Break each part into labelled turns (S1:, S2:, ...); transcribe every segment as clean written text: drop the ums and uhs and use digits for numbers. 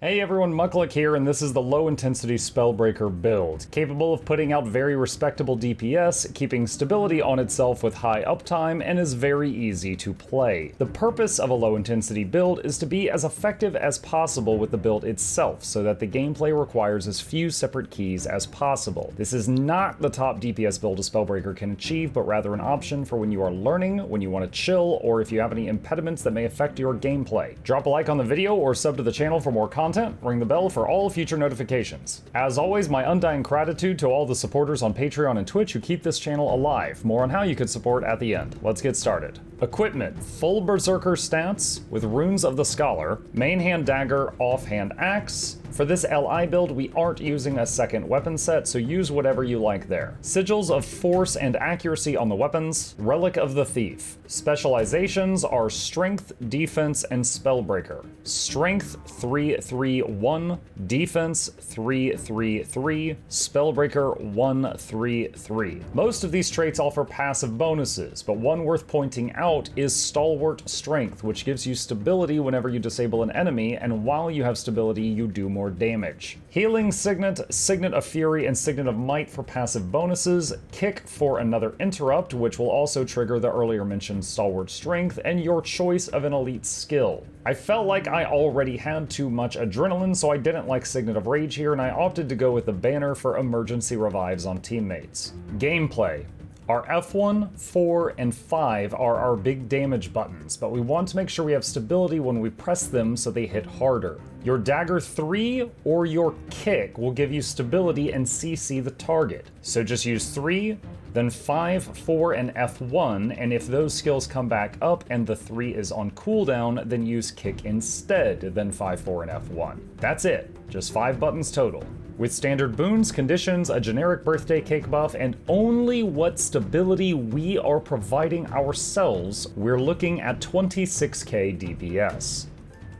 S1: Hey everyone, Mucklick here, and this is the low-intensity Spellbreaker build, capable of putting out very respectable DPS, keeping stability on itself with high uptime, and is very easy to play. The purpose of a low-intensity build is to be as effective as possible with the build itself, so that the gameplay requires as few separate keys as possible. This is not the top DPS build a Spellbreaker can achieve, but rather an option for when you are learning, when you want to chill, or if you have any impediments that may affect your gameplay. Drop a like on the video or sub to the channel for more content. Ring the bell for all future notifications. As always, my undying gratitude to all the supporters on Patreon and Twitch who keep this channel alive. More on how you could support at the end. Let's get started. Equipment: full Berserker stats with Runes of the Scholar, main hand dagger, offhand axe. For this LI build, we aren't using a second weapon set, so use whatever you like there. Sigils of force and accuracy on the weapons, Relic of the Thief. Specializations are Strength, Defense, and Spellbreaker. Strength 3-3-1, Defense 3-3-3, Spellbreaker 1-3-3. Most of these traits offer passive bonuses, but one worth pointing out is Stalwart Strength, which gives you stability whenever you disable an enemy, and while you have stability, you do more damage. Healing Signet, Signet of Fury, and Signet of Might for passive bonuses, Kick for another interrupt, which will also trigger the earlier mentioned Stalwart Strength, and your choice of an elite skill. I felt like I already had too much adrenaline, so I didn't like Signet of Rage here, and I opted to go with the banner for emergency revives on teammates. Gameplay. Our F1, 4, and 5 are our big damage buttons, but we want to make sure we have stability when we press them so they hit harder. Your dagger 3 or your kick will give you stability and CC the target. So just use 3, then 5, 4, and F1, and if those skills come back up and the 3 is on cooldown, then use kick instead, then 5, 4, and F1. That's it, just 5 buttons total. With standard boons, conditions, a generic birthday cake buff, and only what stability we are providing ourselves, we're looking at 26k DPS.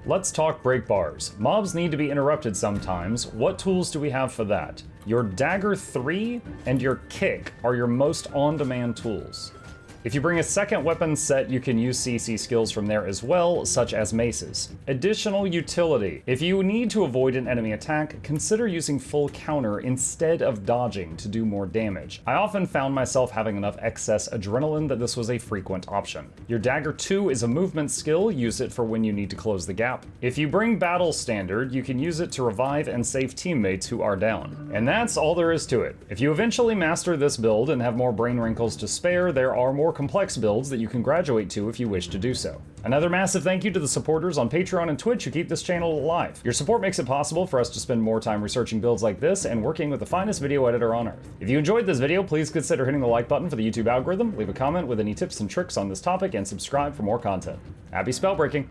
S1: Let's talk Breakbars. Mobs need to be interrupted sometimes. What tools do we have for that? Your dagger 3 and your kick are your most on-demand tools. If you bring a second weapon set, you can use CC skills from there as well, such as maces. Additional utility. If you need to avoid an enemy attack, consider using full counter instead of dodging to do more damage. I often found myself having enough excess adrenaline that this was a frequent option. Your dagger 2 is a movement skill, use it for when you need to close the gap. If you bring battle standard, you can use it to revive and save teammates who are down. And that's all there is to it. If you eventually master this build and have more brain wrinkles to spare, there are more complex builds that you can graduate to if you wish to do so. Another massive thank you to the supporters on Patreon and Twitch who keep this channel alive. Your support makes it possible for us to spend more time researching builds like this and working with the finest video editor on earth. If you enjoyed this video, please consider hitting the like button for the YouTube algorithm, leave a comment with any tips and tricks on this topic, and subscribe for more content. Happy spellbreaking!